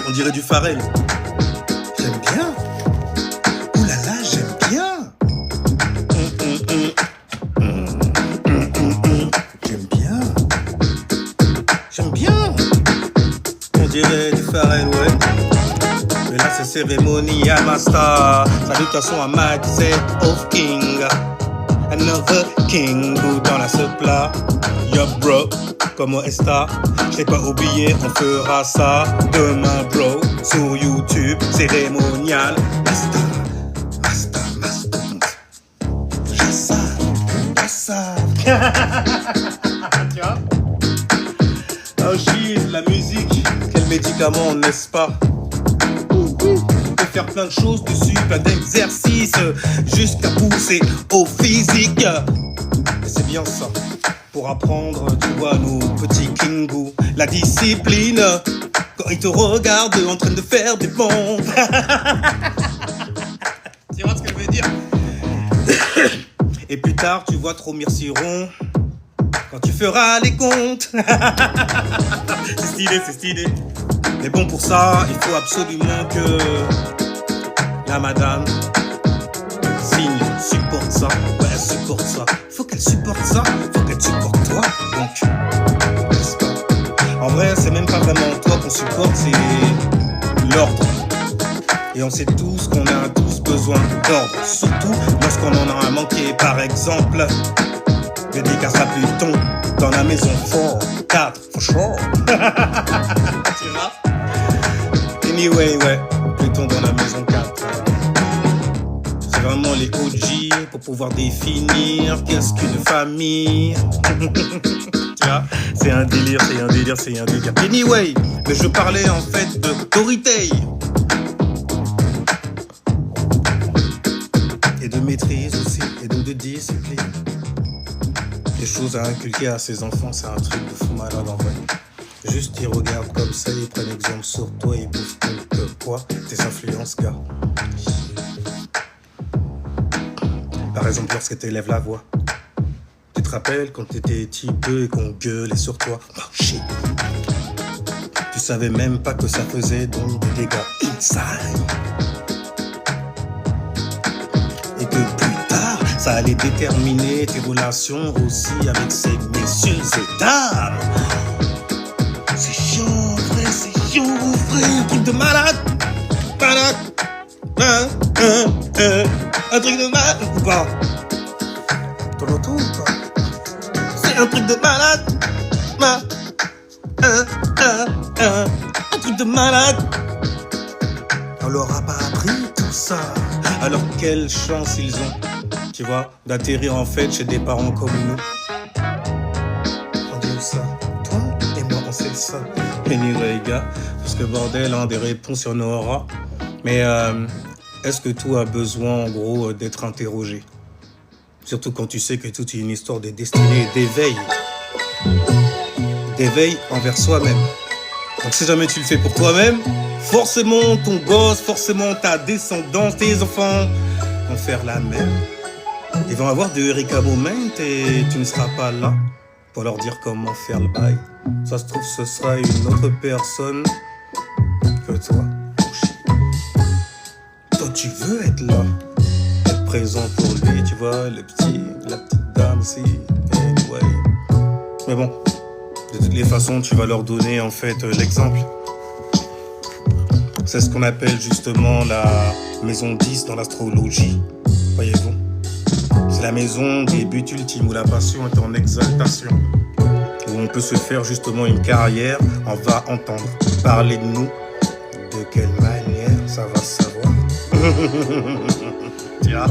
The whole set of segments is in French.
On dirait du Pharrell. J'aime bien. Ouh là là, j'aime bien. J'aime bien. J'aime bien. On dirait du Pharrell, ouais. Mais là c'est cérémonial, master. Salutations à Mindset of King. Another king dans la plat. Yo bro, comment est-ce que je t'ai pas oublié, on fera ça demain bro. Sur YouTube, cérémonial. Master. Ça. Tu vois? Oh shit, la musique, quel médicament, n'est-ce pas? On peut faire plein de choses dessus, plein d'exercices, jusqu'à pousser au physique. Et c'est bien ça, pour apprendre, tu vois, nos petits kingous, la discipline, quand ils te regardent en train de faire des pompes. Tu vois ce que je veux dire? Et plus tard, tu vois trop Mirciron quand tu feras les comptes. C'est stylé. Mais bon, pour ça, il faut absolument que la madame signe, supporte ça. Ouais, elle supporte ça. Faut qu'elle supporte ça, faut qu'elle supporte toi. Donc, n'est-ce pas? En vrai, c'est même pas vraiment toi qu'on supporte, c'est l'ordre. Et on sait tous qu'on a tous besoin d'ordre, surtout lorsqu'on en a un manqué. Par exemple, dédicace à Pluton dans la maison 4, for sure. Tu vois? Anyway, ouais, Pluton dans la maison 4. C'est vraiment les OG pour pouvoir définir qu'est-ce qu'une famille. Tu vois? C'est un délire. Anyway, mais je parlais en fait de d'autorité. De maîtrise aussi, et donc de discipline. Des choses à inculquer à ses enfants, c'est un truc de fou malade en vrai. Juste ils regardent comme ça, ils prennent exemple sur toi, ils bouffent ton poids, tes influences, gars. Par exemple, lorsque t'élèves la voix, tu te rappelles quand t'étais petit peu et qu'on gueulait sur toi. Oh shit. Tu savais même pas que ça faisait donc des dégâts inside. Et que plus tard, ça allait déterminer tes relations aussi avec ces messieurs et dames. C'est chiant, frère, un truc de malade. Un truc de malade, ou pas? T'en entends ou pas? C'est un truc de malade. Un truc de malade. On leur a pas appris tout ça. Alors quelle chance ils ont, tu vois, d'atterrir en fait chez des parents comme nous. On dit où ça? Toi et moi on sait ça. Anyway gars, parce que bordel, hein, des réponses il y en aura. Mais est-ce que tout a besoin en gros d'être interrogé? Surtout quand tu sais que tout est une histoire de destinée et d'éveil. D'éveil envers soi-même. Donc si jamais tu le fais pour toi-même, forcément ton gosse, forcément ta descendance, tes enfants vont faire la même. Ils vont avoir de Eureka Moment et tu ne seras pas là pour leur dire comment faire le bail. Ça se trouve ce sera une autre personne que toi. Toi tu veux être là, être présent pour lui, tu vois, la petite dame aussi. Anyway. Mais bon, de toutes les façons tu vas leur donner en fait l'exemple. C'est ce qu'on appelle justement la maison 10 dans l'astrologie, voyez-vous. C'est la maison des buts ultimes où la passion est en exaltation. Où on peut se faire justement une carrière, on va entendre parler de nous. De quelle manière, ça va se savoir. Tu vois?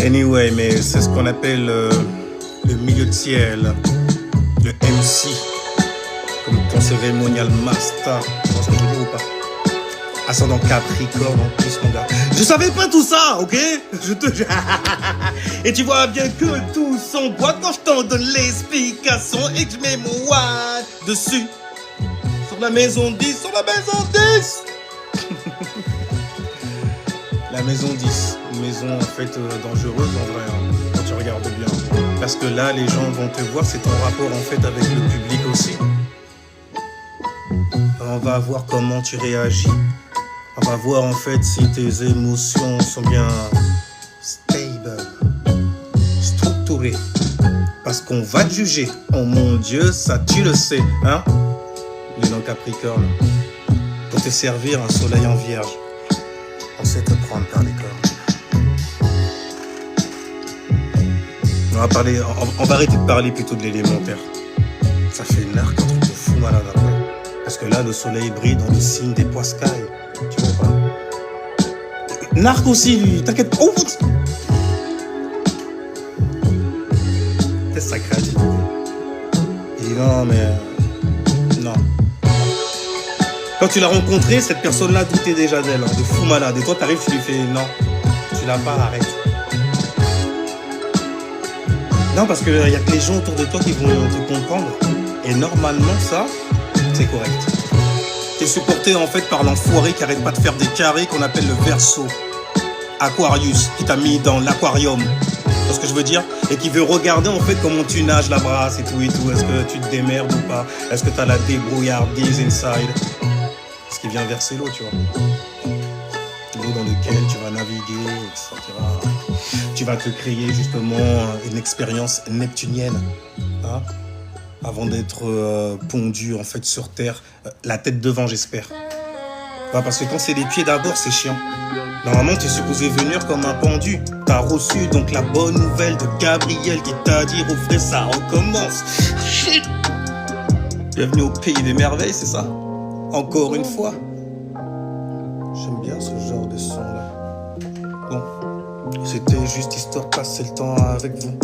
Anyway, mais c'est ce qu'on appelle le milieu de ciel, le MC, comme ton cérémonial master. Tu vois ce que je veux dire ou pas? Ascendant Capricorne en plus, mon gars. Je savais pas tout ça, ok? Et tu vois bien que tout s'emboîte quand je t'en donne l'explication et que je mets mon watt dessus. Sur la maison 10, sur la maison 10. La maison 10, une maison en fait dangereuse en vrai, hein, quand tu regardes bien. Parce que là, les gens vont te voir, c'est ton rapport en fait avec le public aussi. On va voir comment tu réagis. On va voir en fait si tes émotions sont bien stable, structurées. Parce qu'on va te juger. Oh mon Dieu, ça tu le sais, hein? Lune en Capricorne. Pour te servir un soleil en Vierge. On sait te prendre par les cornes. On va arrêter de parler plutôt de l'élémentaire. Ça fait une heure qu'un truc de fou malade après. Parce que là, le soleil brille dans le signe des poiscailles. Tu vois pas? Narc aussi, lui, t'inquiète pas. Oh, c'est sa créativité. Il dit non, mais... non. Quand tu l'as rencontré, cette personne-là doutait déjà d'elle, hein, de fou malade. Et toi, t'arrives, tu lui fais non. Tu l'as pas, arrête. Non, parce qu'il y a que les gens autour de toi qui vont te comprendre. Et normalement, ça, c'est correct. T'es supporté en fait par l'enfoiré qui arrête pas de faire des carrés qu'on appelle le Verseau. Aquarius, qui t'a mis dans l'aquarium. Tu vois ce que je veux dire? Et qui veut regarder en fait comment tu nages la brasse et tout et tout. Est-ce que tu te démerdes ou pas? Est-ce que t'as la débrouillardise inside? Ce qui vient verser l'eau, tu vois. L'eau dans lequel tu vas naviguer, etc. Tu vas te créer justement une expérience neptunienne. Hein? Avant d'être pondu en fait sur terre, la tête devant j'espère. Parce que quand c'est les pieds d'abord c'est chiant. Normalement tu es supposé venir comme un pendu. T'as reçu donc la bonne nouvelle de Gabriel qui t'a dit refrais ça recommence. Bienvenue au pays des merveilles, c'est ça? Encore une fois. J'aime bien ce genre de son là. Bon, c'était juste histoire de passer le temps avec vous.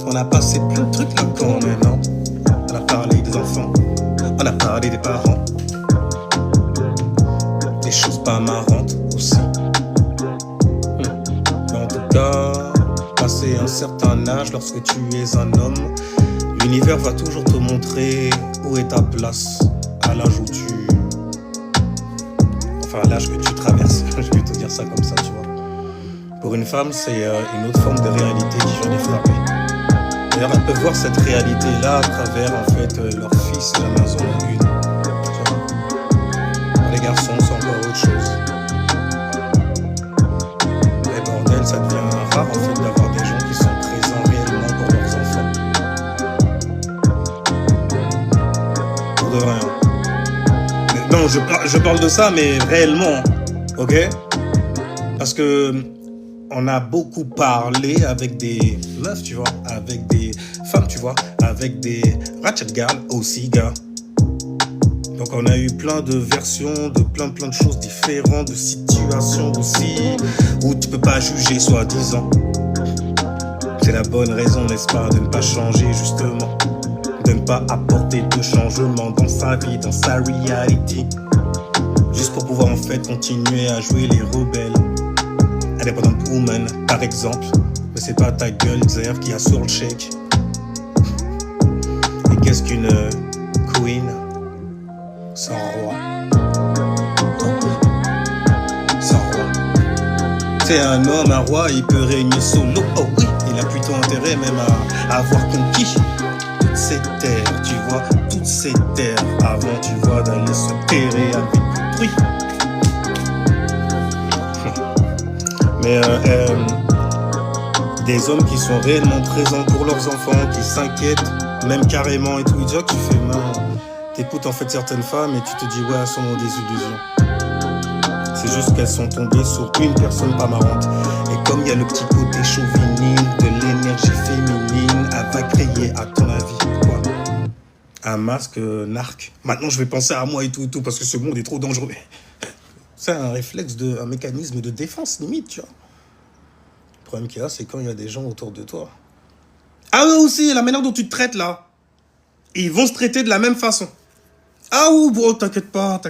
On a passé plein de trucs là quand même, non? On a parlé des enfants, on a parlé des parents, des choses pas marrantes aussi. Mais en tout cas, passé un certain âge, lorsque tu es un homme, l'univers va toujours te montrer où est ta place à l'âge où tu... Enfin, à l'âge que tu traverses, je vais te dire ça comme ça, tu vois. Pour une femme, c'est une autre forme de réalité qui vient les frapper. D'ailleurs, elles peuvent voir cette réalité-là à travers, en fait, leur fils, si jamais elles en ont une. Les garçons, c'est encore autre chose. Mais bordel, ça devient rare, en fait, d'avoir des gens qui sont présents réellement pour leurs enfants. Pour de vrai. Non, je parle de ça, mais réellement, ok? Parce que... on a beaucoup parlé avec des meufs, tu vois, avec des femmes, tu vois, avec des ratchet girls aussi, gars. Donc on a eu plein de versions, de plein de choses différentes, de situations aussi, où tu peux pas juger soi-disant. C'est la bonne raison, n'est-ce pas, de ne pas changer justement, de ne pas apporter de changement dans sa vie, dans sa reality, juste pour pouvoir en fait continuer à jouer les rebelles. Independent woman, par exemple, mais c'est pas ta gueule, Zer, qui a sur le chèque. Et qu'est-ce qu'une queen sans roi? Sans roi. C'est un homme, un roi, il peut régner solo. Oh oui, il a plutôt intérêt même à avoir conquis toutes ces terres, tu vois, toutes ces terres, avant, tu vois, d'aller se terrer avec autrui. Mais des hommes qui sont réellement présents pour leurs enfants, qui s'inquiètent, même carrément et tout. Déjà que tu fais main, t'écoutes en fait certaines femmes et tu te dis ouais, elles sont dans des illusions. C'est juste qu'elles sont tombées sur une personne pas marrante. Et comme il y a le petit côté chauviniste, de l'énergie féminine, elle va créer, à ton avis, quoi? Un masque narc. Maintenant je vais penser à moi et tout, parce que ce monde est trop dangereux. C'est un réflexe, un mécanisme de défense limite, tu vois. Le problème qu'il y a, c'est quand il y a des gens autour de toi. Ah eux aussi, la manière dont tu te traites là, ils vont se traiter de la même façon. Ah ou bro, t'inquiète pas.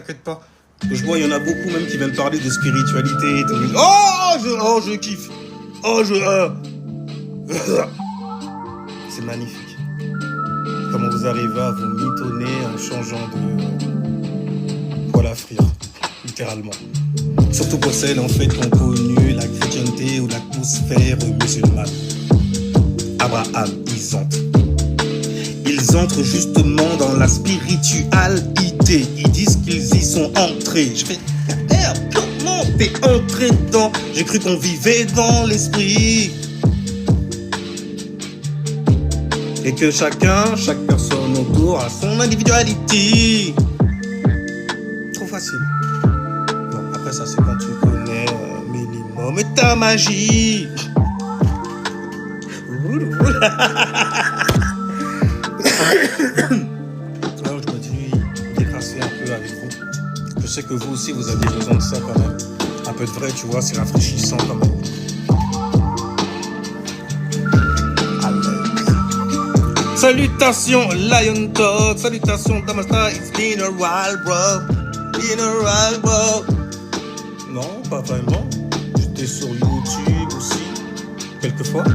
Je vois, il y en a beaucoup même qui viennent parler de spiritualité et tout. Oh, je kiffe. C'est magnifique. Comment vous arrivez à vous mitonner en changeant de poil à frire. Littéralement. Surtout pour celles en fait qui ont connu la chrétienté ou l'atmosphère musulmane. Abraham, Isante. ils entrent justement dans la spiritualité. Ils disent qu'ils y sont entrés. Je fais, merde, comment t'es entré dedans? J'ai cru qu'on vivait dans l'esprit. Et que chaque personne autour a son individualité. Trop facile. Bon, après ça, c'est quand tu connais minimum ta magie. Alors je continue à décrasser un peu avec vous. Je sais que vous aussi vous avez besoin de ça quand même. Un peu de vrai, tu vois, c'est rafraîchissant quand même. Salutations Lion Talk, salutations Damasta, it's been a while bro, been a while bro. Non, pas vraiment. J'étais sur YouTube aussi, quelquefois.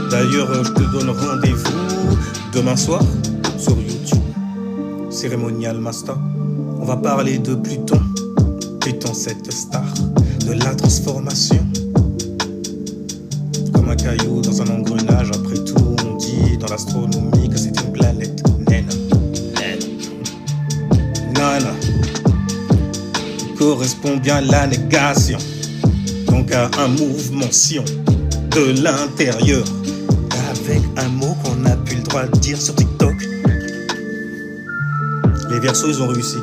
D'ailleurs, je te donne rendez-vous demain soir sur YouTube. Cérémonial Master. On va parler de Pluton. Pluton, cette star de la transformation. Comme un caillou dans un engrenage. Après tout, on dit dans l'astronomie que c'est une planète naine. Nana. Il correspond bien à la négation. Donc à un mouvement sion de l'intérieur. Avec un mot qu'on n'a plus le droit de dire sur TikTok. Les Verseaux, ils ont réussi.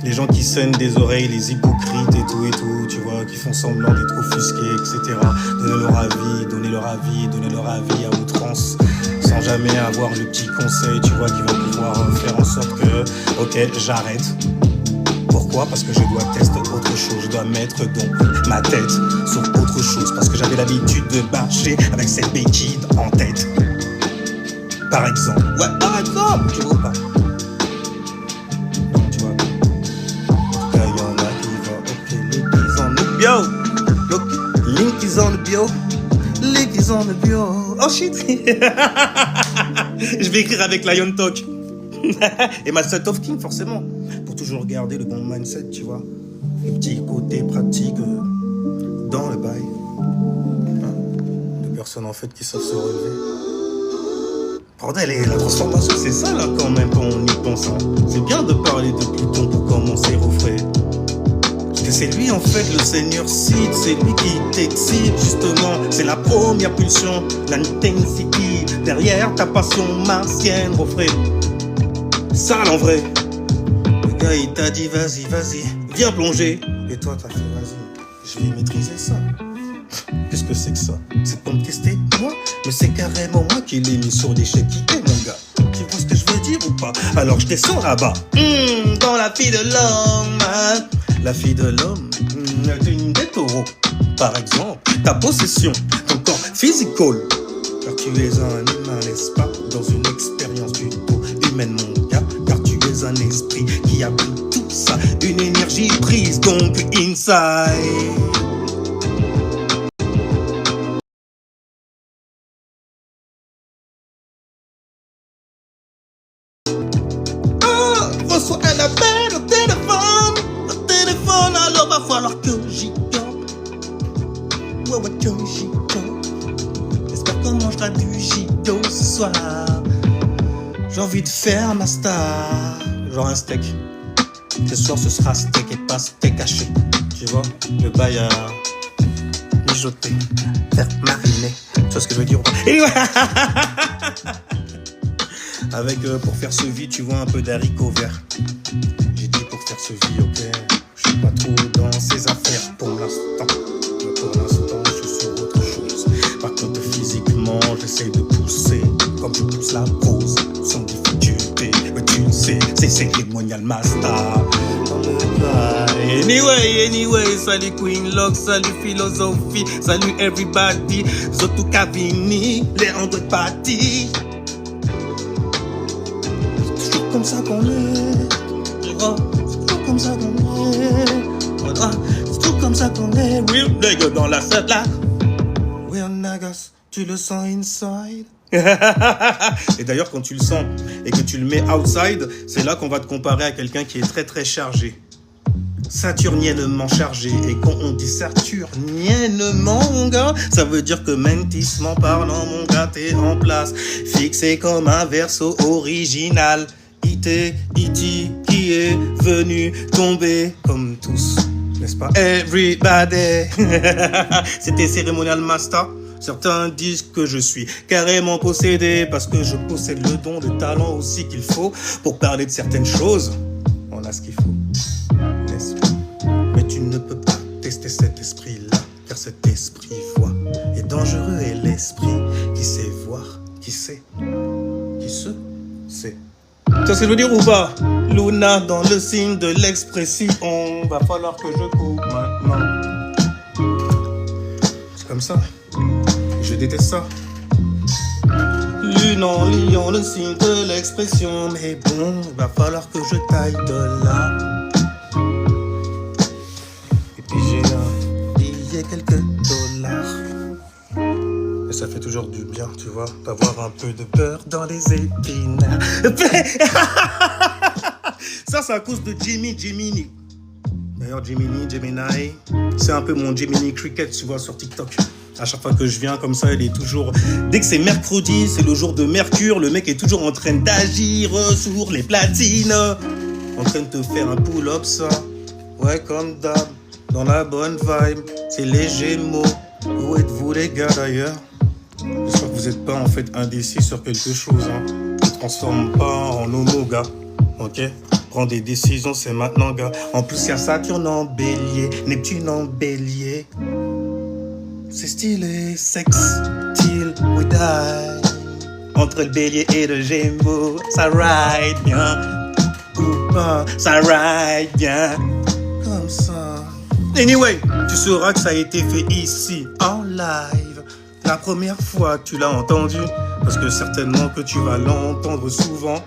Les gens qui saignent des oreilles, les hypocrites et tout, tu vois, qui font semblant d'être offusqués, etc. Donner leur avis à outrance, sans jamais avoir le petit conseil, tu vois, qui va pouvoir faire en sorte que, ok, j'arrête. Pourquoi? Parce que je dois tester autre chose. Je dois mettre donc ma tête sur autre chose. Parce que j'avais l'habitude de marcher avec cette béquille en tête. Par exemple. Ouais, par exemple. Tu vois pas? Non, tu vois pas. En tout cas, il y en a qui vont. Ok, link is on the bio. Look, link is on the bio. Link is on the bio. Oh shit. Je vais écrire avec Lion Talk. Et Mindset of King, forcément. Pour toujours garder le bon mindset, tu vois. Le petit côté pratique dans le bail. De personnes en fait qui savent se relever. Bordel, et la transformation, c'est ça là quand même quand on y pense. Hein. C'est bien de parler de Pluton pour commencer, refrain. Parce que c'est lui en fait le Seigneur Sith, c'est lui qui t'excite justement. C'est la première pulsion, l'intensity. Derrière ta passion martienne, refrain. Ça en vrai. Le gars il t'a dit vas-y, viens plonger. Et toi t'as fait vas-y, je vais maîtriser ça. Qu'est-ce que c'est que ça? C'est pour me tester moi? Mais c'est carrément moi qui l'ai mis sur l'échiquier mon gars. Tu vois ce que je veux dire ou pas? Alors je descends là-bas. Dans la fille de l'homme, hein. La fille de l'homme, elle est une des taureaux. Par exemple, ta possession, ton corps physical. Car tu es un humain, n'est-ce pas? Dans une expérience plutôt humaine mon gars. Car tu es un esprit qui a pris tout ça. Une énergie prise donc inside. Reçois un appel au téléphone, alors va falloir que j'y go. Ouais, que j'y go. J'espère qu'on mangera du gigot ce soir. J'ai envie de faire ma star, genre un steak. Ce soir ce sera steak et pas steak haché. Tu vois, le bail à mijoter, faire mariner. Tu vois ce que je veux dire? Et ouais. Avec, pour faire ce vie, tu vois, un peu d'haricots verts. J'ai dit pour faire ce vie, ok. Je suis pas trop dans ces affaires pour l'instant. Mais pour l'instant, je suis sur autre chose. Par contre, physiquement, j'essaie de pousser comme je pousse la pose. Sans difficulté, mais tu le sais, c'est cérémonial master. Dans le bail. Anyway, salut Queen Lock, salut Philosophie, salut everybody. Zotou Kavini, les Android Party. Comme ça qu'on est, oh, c'est tout comme ça qu'on est, voilà, c'est tout comme ça qu'on est. Real nigga dans la fête là. Real niggas, tu le sens inside. Et d'ailleurs quand tu le sens et que tu le mets outside, c'est là qu'on va te comparer à quelqu'un qui est très très chargé. saturniennement chargé. Et quand on dit saturniennement, mon gars, ça veut dire que mentissement parlant, mon gars, t'es en place, fixé comme un verso original. Ité, iti, qui est venu tomber comme tous, n'est-ce pas? Everybody. C'était Cérémonial Master. Certains disent que je suis carrément possédé parce que je possède le don, le talent aussi qu'il faut pour parler de certaines choses. On a ce qu'il faut, n'est-ce pas? Mais tu ne peux pas tester cet esprit-là, car cet esprit voit. Et dangereux est l'esprit qui sait voir, qui sait, qui se sait. Tu sais ce que je veux dire ou pas? Luna dans le signe de l'expression. Va falloir que je coupe maintenant. C'est comme ça. Je déteste ça. Lune en lion, le signe de l'expression. Mais bon, va falloir que je taille de là. Et puis j'ai un billet quelques dollars. Et ça fait toujours du bien, tu vois, d'avoir un peu de beurre dans les épinards. Ça, c'est à cause de Gemini. D'ailleurs, Gemini, c'est un peu mon Gemini Cricket, tu vois, sur TikTok. À chaque fois que je viens comme ça, il est toujours... Dès que c'est mercredi, c'est le jour de Mercure, le mec est toujours en train d'agir sur les platines. En train de te faire un pull-up, ça. Ouais, comme d'hab, dans la bonne vibe. C'est les Gémeaux. Où êtes-vous les gars d'ailleurs? J'espère que vous n'êtes pas en fait indécis sur quelque chose. Hein. Ne transforme pas en homo, gars. Ok? Prends des décisions, c'est maintenant, gars. En plus, il y a Saturne en bélier, Neptune en bélier. C'est stylé, sex, till we die. Entre le bélier et le gémeaux, ça ride bien. Ou pas, ça ride bien. Comme ça. Anyway, tu sauras que ça a été fait ici, en live. La première fois que tu l'as entendu, parce que certainement que tu vas l'entendre souvent.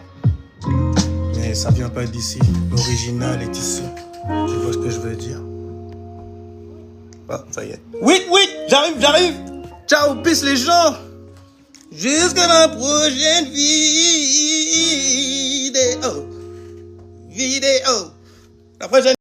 Mais ça vient pas d'ici, l'original est ici. Tu vois ce que je veux dire? Ah, ça y est. Oui, j'arrive. Ciao, peace les gens. Jusqu'à la prochaine vidéo. La prochaine.